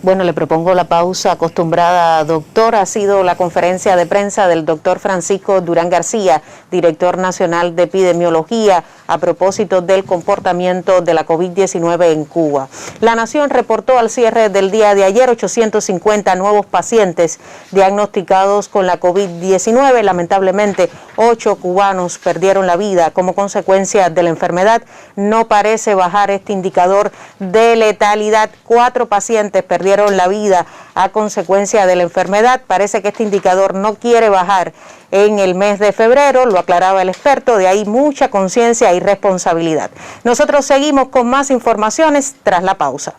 Bueno, le propongo la pausa acostumbrada, doctor. Ha sido la conferencia de prensa del doctor Francisco Durán García, director nacional de epidemiología, a propósito del comportamiento de la COVID-19 en Cuba. La Nación reportó al cierre del día de ayer 850 nuevos pacientes diagnosticados con la COVID-19. Lamentablemente, 8 cubanos perdieron la vida como consecuencia de la enfermedad. No parece bajar este indicador de letalidad. 4 pacientes perdieron la vida a consecuencia de la enfermedad. Parece que este indicador no quiere bajar en el mes de febrero, lo aclaraba el experto, de ahí mucha conciencia y responsabilidad. Nosotros seguimos con más informaciones tras la pausa.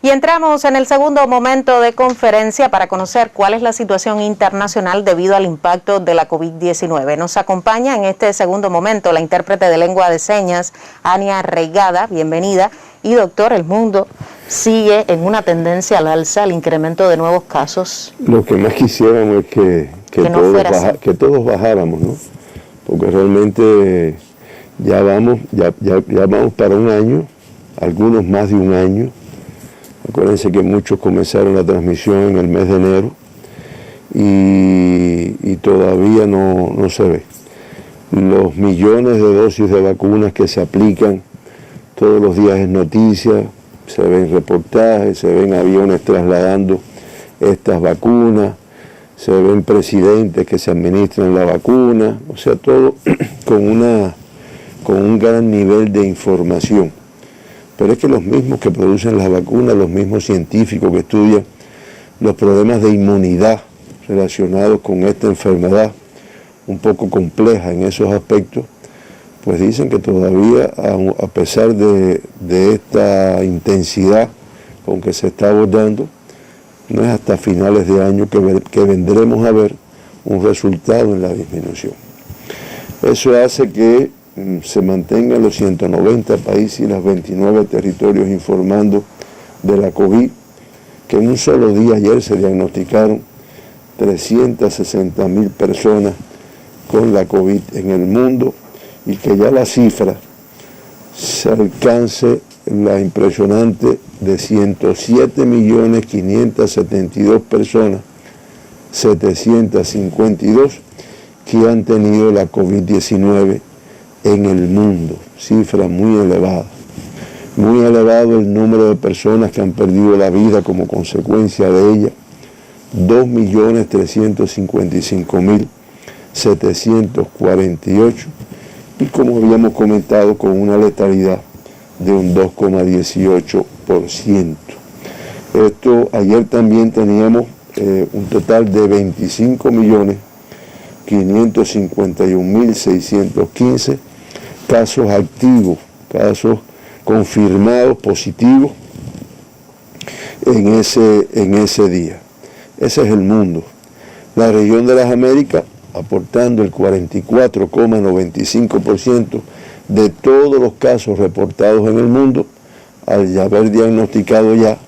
Y entramos en el segundo momento de conferencia para conocer cuál es la situación internacional debido al impacto de la COVID-19. Nos acompaña en este segundo momento la intérprete de lengua de señas, Ania Reigada, bienvenida. Y doctor, el mundo sigue en una tendencia al alza, al incremento de nuevos casos. Lo que más quisiéramos es que todos bajáramos, ¿no? Porque realmente ya vamos para un año, algunos más de un año. Acuérdense que muchos comenzaron la transmisión en el mes de enero y todavía no se ve. Los millones de dosis de vacunas que se aplican todos los días en noticias, se ven reportajes, se ven aviones trasladando estas vacunas, se ven presidentes que se administran la vacuna, o sea, todo con un gran nivel de información. Pero es que los mismos que producen las vacunas, los mismos científicos que estudian los problemas de inmunidad relacionados con esta enfermedad, un poco compleja en esos aspectos, pues dicen que todavía, a pesar de esta intensidad con que se está abordando, no es hasta finales de año que vendremos a ver un resultado en la disminución. Eso hace que se mantengan los 190 países y los 29 territorios informando de la COVID, que en un solo día ayer se diagnosticaron 360.000 personas con la COVID en el mundo, y que ya la cifra se alcance la impresionante de 107.572 personas, 752 que han tenido la COVID-19 en el mundo, cifra muy elevada. Muy elevado el número de personas que han perdido la vida como consecuencia de ella, 2.355.748, y como habíamos comentado, con una letalidad de un 2,18%. Ayer también teníamos un total de 25.551.615 casos activos, casos confirmados positivos en ese día. Ese es el mundo. La región de las Américas aportando el 44,95% de todos los casos reportados en el mundo, al haber diagnosticado ya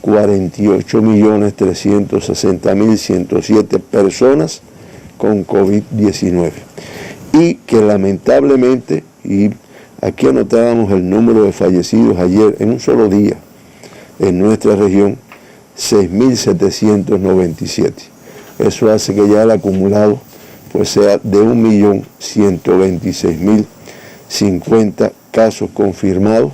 48.360.107 personas con COVID-19. Y que lamentablemente, y aquí anotábamos el número de fallecidos ayer en un solo día en nuestra región, 6.797. Eso hace que ya el acumulado pues sea de 1.126.050 casos confirmados,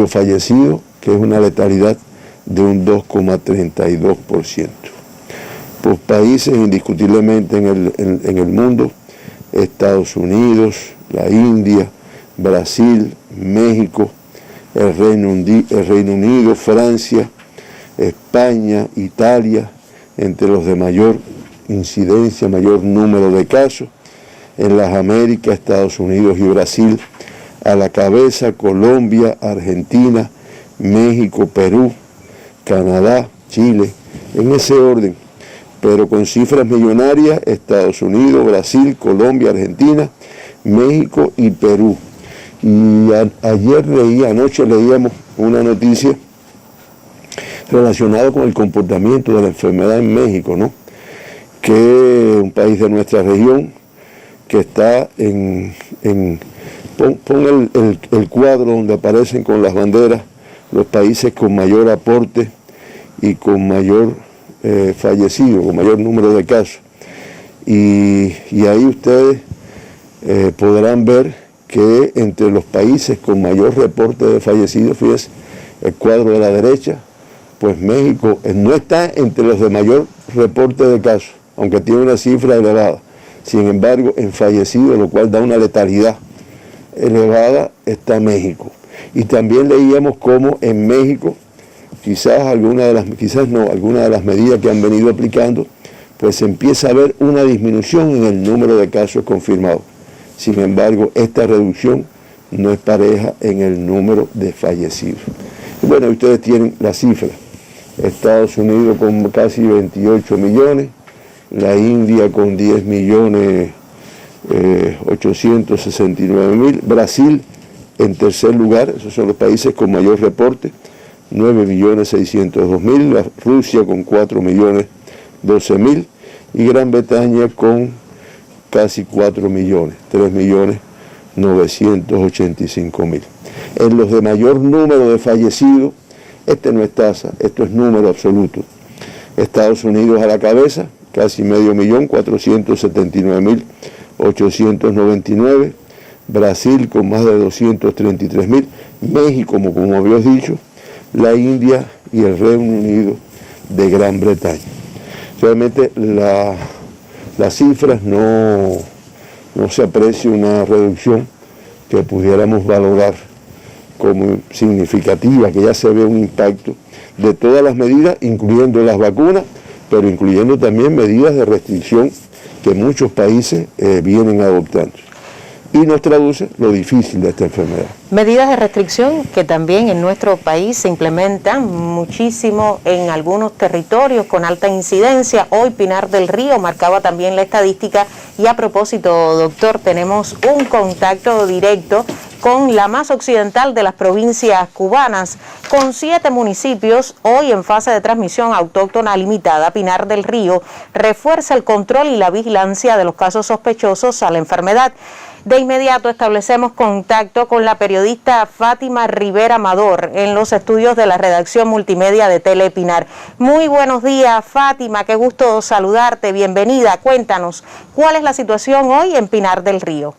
fallecidos, que es una letalidad de un 2,32%. Pues países indiscutiblemente en el mundo, Estados Unidos, la India, Brasil, México, el Reino Unido, Francia, España, Italia, entre los de mayor incidencia, mayor número de casos. En las Américas, Estados Unidos y Brasil, a la cabeza Colombia, Argentina, México, Perú, Canadá, Chile, en ese orden, pero con cifras millonarias: Estados Unidos, Brasil, Colombia, Argentina, México y Perú. Y anoche leíamos una noticia relacionada con el comportamiento de la enfermedad en México, ¿no? Que un país de nuestra región que está pon el cuadro donde aparecen con las banderas los países con mayor aporte y con mayor fallecido, con mayor número de casos. Y ahí ustedes podrán ver que entre los países con mayor reporte de fallecidos, fíjense, el cuadro de la derecha, pues México no está entre los de mayor reporte de casos, aunque tiene una cifra elevada. Sin embargo, en fallecidos, lo cual da una letalidad elevada, está México. Y también leíamos cómo en México, alguna de las medidas que han venido aplicando, pues se empieza a ver una disminución en el número de casos confirmados. Sin embargo, esta reducción no es pareja en el número de fallecidos. Y bueno, ustedes tienen la cifra. Estados Unidos con casi 28 millones, la India con 10.869.000, Brasil en tercer lugar, esos son los países con mayor reporte, 9.602.000, Rusia con 4.012.000 y Gran Bretaña con casi 4 millones, 3.985.000. En los de mayor número de fallecidos, no es tasa, esto es número absoluto. Estados Unidos a la cabeza, casi 5.479.899, Brasil con más de 233.000, México, como habías dicho, la India y el Reino Unido de Gran Bretaña. Realmente las cifras no se aprecia una reducción que pudiéramos valorar como significativa, que ya se ve un impacto de todas las medidas, incluyendo las vacunas, pero incluyendo también medidas de restricción que muchos países vienen adoptando. Y nos traduce lo difícil de esta enfermedad. Medidas de restricción que también en nuestro país se implementan muchísimo en algunos territorios con alta incidencia. Hoy Pinar del Río marcaba también la estadística y a propósito, doctor, tenemos un contacto directo con la más occidental de las provincias cubanas, con 7 municipios hoy en fase de transmisión autóctona limitada. Pinar del Río refuerza el control y la vigilancia de los casos sospechosos a la enfermedad. De inmediato establecemos contacto con la periodista Fátima Rivera Amador en los estudios de la redacción multimedia de Telepinar. Muy buenos días, Fátima, qué gusto saludarte, bienvenida. Cuéntanos, ¿cuál es la situación hoy en Pinar del Río?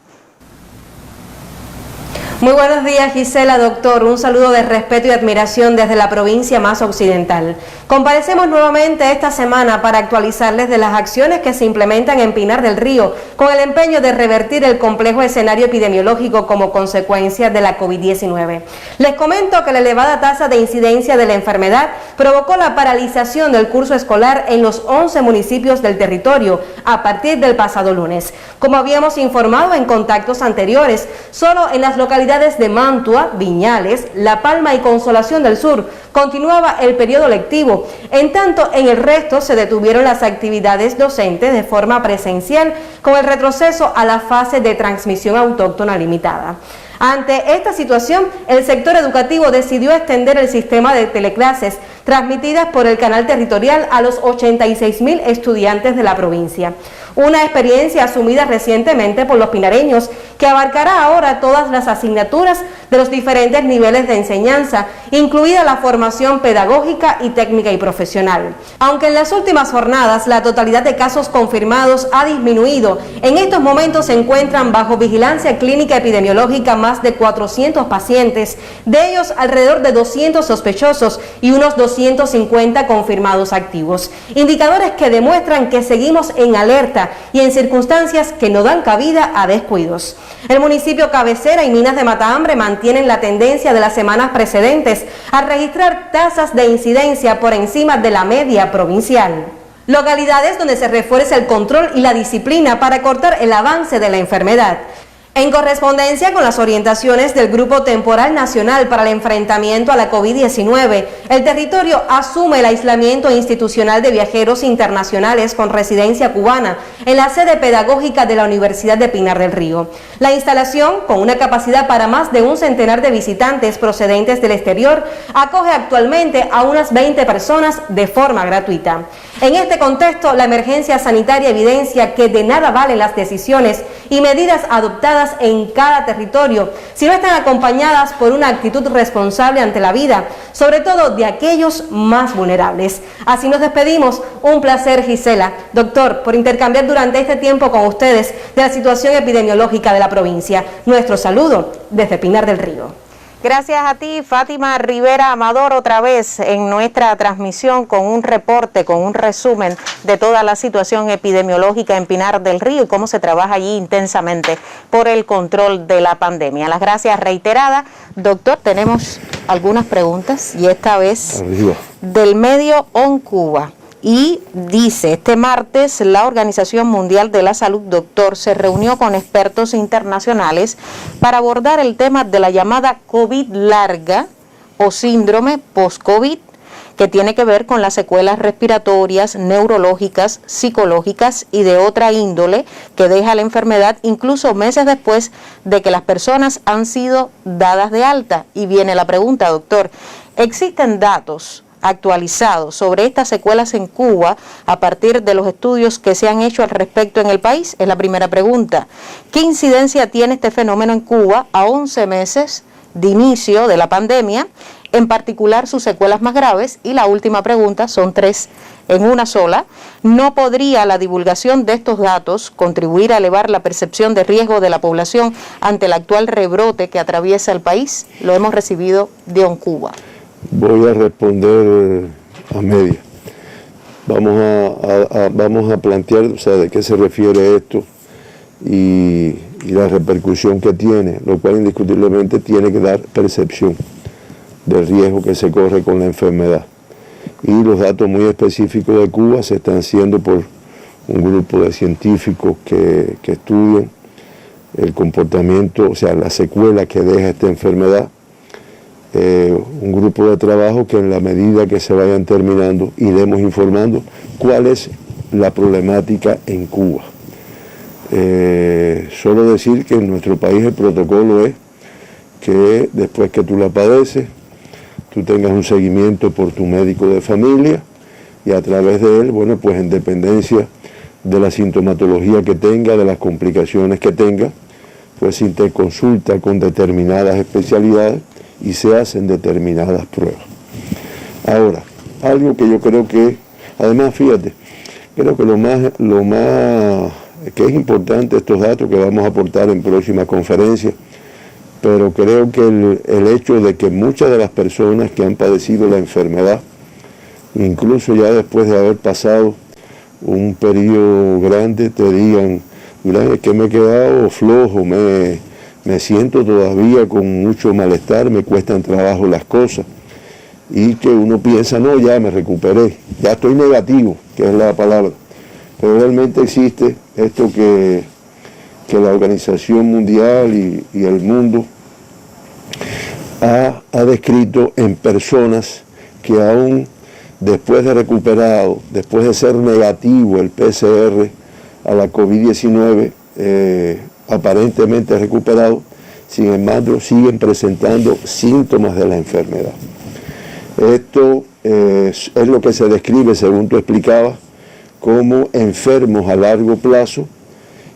Muy buenos días, Gisela, doctor. Un saludo de respeto y admiración desde la provincia más occidental. Comparecemos nuevamente esta semana para actualizarles de las acciones que se implementan en Pinar del Río con el empeño de revertir el complejo escenario epidemiológico como consecuencia de la COVID-19. Les comento que la elevada tasa de incidencia de la enfermedad provocó la paralización del curso escolar en los 11 municipios del territorio a partir del pasado lunes. Como habíamos informado en contactos anteriores, solo en las localidades de Mantua, Viñales, La Palma y Consolación del Sur continuaba el periodo lectivo. En tanto, en el resto se detuvieron las actividades docentes de forma presencial con el retroceso a la fase de transmisión autóctona limitada. Ante esta situación, el sector educativo decidió extender el sistema de teleclases transmitidas por el canal territorial a los 86.000 estudiantes de la provincia. Una experiencia asumida recientemente por los pinareños que abarcará ahora todas las asignaturas de los diferentes niveles de enseñanza, incluida la formación pedagógica y técnica y profesional. Aunque en las últimas jornadas la totalidad de casos confirmados ha disminuido, en estos momentos se encuentran bajo vigilancia clínica epidemiológica más de 400 pacientes, de ellos alrededor de 200 sospechosos y unos 250 confirmados activos. Indicadores que demuestran que seguimos en alerta y en circunstancias que no dan cabida a descuidos. El municipio cabecera y Minas de Matahambre mantienen la tendencia de las semanas precedentes a registrar tasas de incidencia por encima de la media provincial. Localidades donde se refuerza el control y la disciplina para cortar el avance de la enfermedad. En correspondencia con las orientaciones del Grupo Temporal Nacional para el Enfrentamiento a la COVID-19, el territorio asume el aislamiento institucional de viajeros internacionales con residencia cubana en la sede pedagógica de la Universidad de Pinar del Río. La instalación, con una capacidad para más de un centenar de visitantes procedentes del exterior, acoge actualmente a unas 20 personas de forma gratuita. En este contexto, la emergencia sanitaria evidencia que de nada valen las decisiones y medidas adoptadas en cada territorio si no están acompañadas por una actitud responsable ante la vida, sobre todo de aquellos más vulnerables. Así nos despedimos. Un placer, Gisela, doctor, por intercambiar durante este tiempo con ustedes de la situación epidemiológica de la provincia. Nuestro saludo desde Pinar del Río. Gracias a ti, Fátima Rivera Amador, otra vez en nuestra transmisión con un reporte, con un resumen de toda la situación epidemiológica en Pinar del Río y cómo se trabaja allí intensamente por el control de la pandemia. Las gracias reiteradas. Doctor, tenemos algunas preguntas y esta vez del medio On Cuba. Y dice, este martes la Organización Mundial de la Salud, doctor, se reunió con expertos internacionales para abordar el tema de la llamada COVID larga o síndrome post-COVID, que tiene que ver con las secuelas respiratorias, neurológicas, psicológicas y de otra índole que deja la enfermedad incluso meses después de que las personas han sido dadas de alta. Y viene la pregunta, doctor, ¿existen datos actualizados sobre estas secuelas en Cuba a partir de los estudios que se han hecho al respecto en el país? Es la primera pregunta. ¿Qué incidencia tiene este fenómeno en Cuba a 11 meses de inicio de la pandemia? en particular sus secuelas más graves. Y la última pregunta, son 3 en una sola: ¿no podría la divulgación de estos datos contribuir a elevar la percepción de riesgo de la población ante el actual rebrote que atraviesa el país? Lo hemos recibido de OnCuba. Voy a responder a media. Vamos a plantear, o sea, de qué se refiere esto y la repercusión que tiene, lo cual indiscutiblemente tiene que dar percepción del riesgo que se corre con la enfermedad. Y los datos muy específicos de Cuba se están haciendo por un grupo de científicos que estudian el comportamiento, o sea, la secuela que deja esta enfermedad. Un grupo de trabajo que en la medida que se vayan terminando iremos informando cuál es la problemática en Cuba. Solo decir que en nuestro país el protocolo es que después que tú la padeces, tú tengas un seguimiento por tu médico de familia y a través de él, bueno, pues en dependencia de la sintomatología que tenga, de las complicaciones que tenga, pues se te consulta con determinadas especialidades y se hacen determinadas pruebas. Ahora, algo que yo creo que, además, fíjate, creo que lo más que es importante estos datos que vamos a aportar en próximas conferencias, pero creo que el hecho de que muchas de las personas que han padecido la enfermedad, incluso ya después de haber pasado un periodo grande, te digan, mira, es que me he quedado flojo, me siento todavía con mucho malestar, me cuestan trabajo las cosas, y que uno piensa, no, ya me recuperé, ya estoy negativo, que es la palabra, pero realmente existe esto que la Organización Mundial y el mundo ha descrito en personas que aún después de recuperado, después de ser negativo el PCR a la COVID-19, aparentemente recuperado, sin embargo siguen presentando síntomas de la enfermedad. Esto es lo que se describe, según tú explicabas, como enfermos a largo plazo,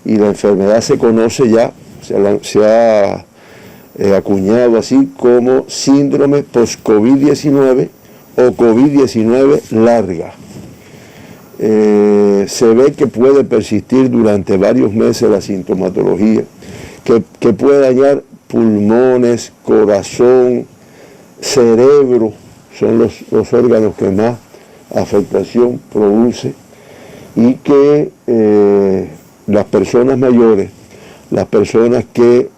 y la enfermedad se conoce ya, se ha acuñado así como síndrome post-COVID-19 o COVID-19 larga. Se ve que puede persistir durante varios meses la sintomatología, que puede dañar pulmones, corazón, cerebro, son los órganos que más afectación produce, y que las personas mayores, las personas que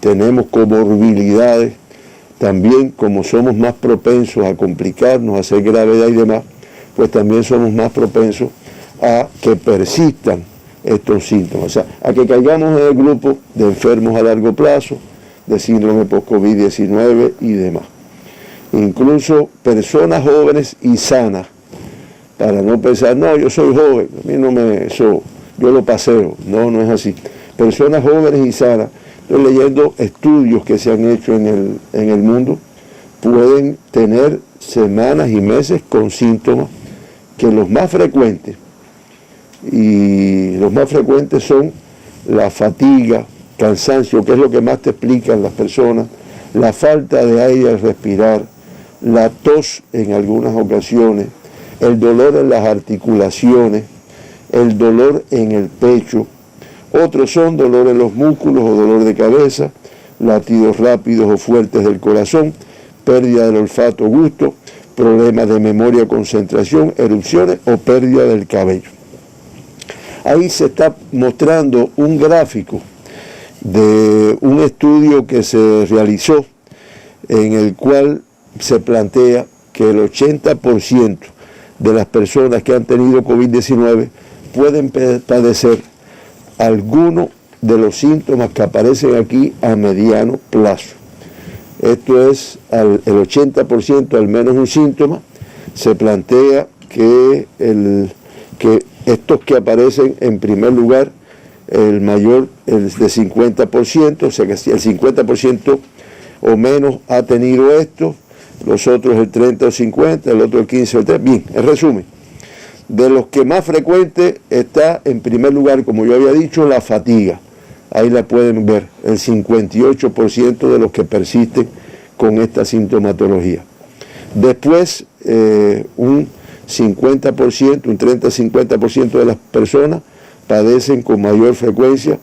tenemos comorbilidades, también como somos más propensos a complicarnos, a hacer gravedad y demás, pues también somos más propensos a que persistan estos síntomas, o sea, a que caigamos en el grupo de enfermos a largo plazo, de síndrome post-COVID-19 y demás. Incluso personas jóvenes y sanas, para no pensar, no, yo soy joven, a mí no yo lo paseo, no es así. Personas jóvenes y sanas, estoy leyendo estudios que se han hecho en el mundo, pueden tener semanas y meses con síntomas, que los más frecuentes son la fatiga, cansancio, que es lo que más te explican las personas, la falta de aire al respirar, la tos en algunas ocasiones, el dolor en las articulaciones, el dolor en el pecho. Otros son dolor en los músculos o dolor de cabeza, latidos rápidos o fuertes del corazón, pérdida del olfato o gusto, problemas de memoria o concentración, erupciones o pérdida del cabello. Ahí se está mostrando un gráfico de un estudio que se realizó, en el cual se plantea que el 80% de las personas que han tenido COVID-19 pueden padecer alguno de los síntomas que aparecen aquí a mediano plazo. Esto es el 80%, al menos un síntoma. Se plantea que estos que aparecen en primer lugar, el mayor es de 50%, o sea que si el 50% o menos ha tenido esto, los otros el 30 o 50, el otro el 15 o el 3. Bien, en resumen, de los que más frecuente está en primer lugar, como yo había dicho, la fatiga. Ahí la pueden ver, el 58% de los que persisten con esta sintomatología. Después, un 50%, un 30-50% de las personas padecen con mayor frecuencia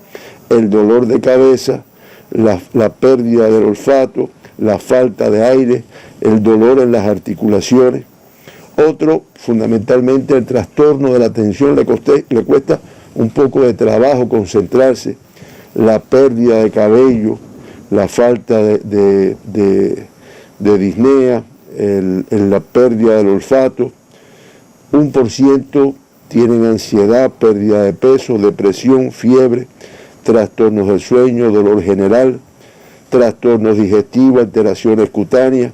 el dolor de cabeza, la pérdida del olfato, la falta de aire, el dolor en las articulaciones. Otro, fundamentalmente, el trastorno de la atención, le cuesta un poco de trabajo concentrarse, la pérdida de cabello, la falta de disnea, la pérdida del olfato. 1% tienen ansiedad, pérdida de peso, depresión, fiebre, trastornos del sueño, dolor general, trastornos digestivos, alteraciones cutáneas,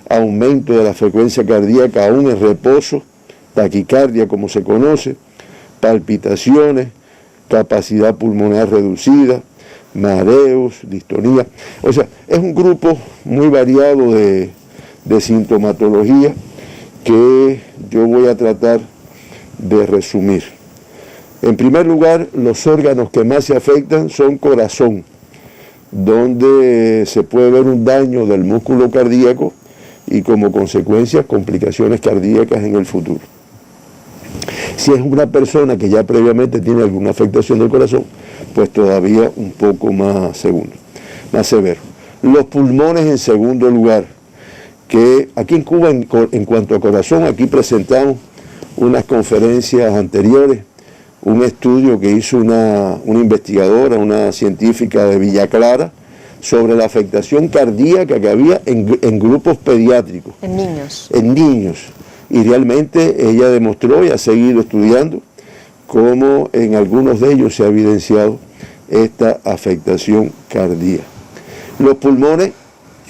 aumento de la frecuencia cardíaca aún en reposo, taquicardia como se conoce, palpitaciones, capacidad pulmonar reducida, mareos, distonía. O sea, es un grupo muy variado de sintomatología que yo voy a tratar de resumir. En primer lugar, los órganos que más se afectan son corazón, donde se puede ver un daño del músculo cardíaco y como consecuencia complicaciones cardíacas en el futuro. Si es una persona que ya previamente tiene alguna afectación del corazón, pues todavía un poco más severo. Los pulmones en segundo lugar, que aquí en Cuba en cuanto a corazón, aquí presentamos unas conferencias anteriores, un estudio que hizo una investigadora, una científica de Villa Clara, sobre la afectación cardíaca que había en grupos pediátricos. En niños. En niños. Y realmente ella demostró y ha seguido estudiando cómo en algunos de ellos se ha evidenciado esta afectación cardíaca. Los pulmones,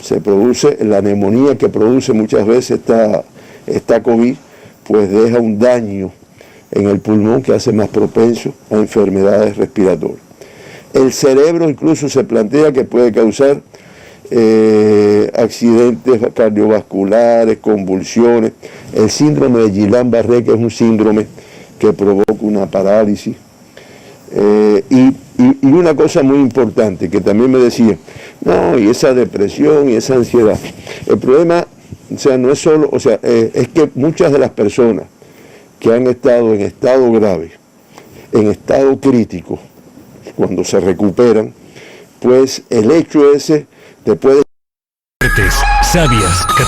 se produce la neumonía que produce muchas veces esta COVID, pues deja un daño en el pulmón que hace más propenso a enfermedades respiratorias. El cerebro incluso se plantea que puede causar accidentes cardiovasculares, convulsiones, el síndrome de Guillain-Barré, que es un síndrome que provoca una parálisis. Y una cosa muy importante que también me decía, no, y esa depresión y esa ansiedad. El problema, o sea, no es solo, o sea, es que muchas de las personas que han estado en estado grave, en estado crítico, cuando se recuperan, pues el hecho ese te puede... ¿Sabías que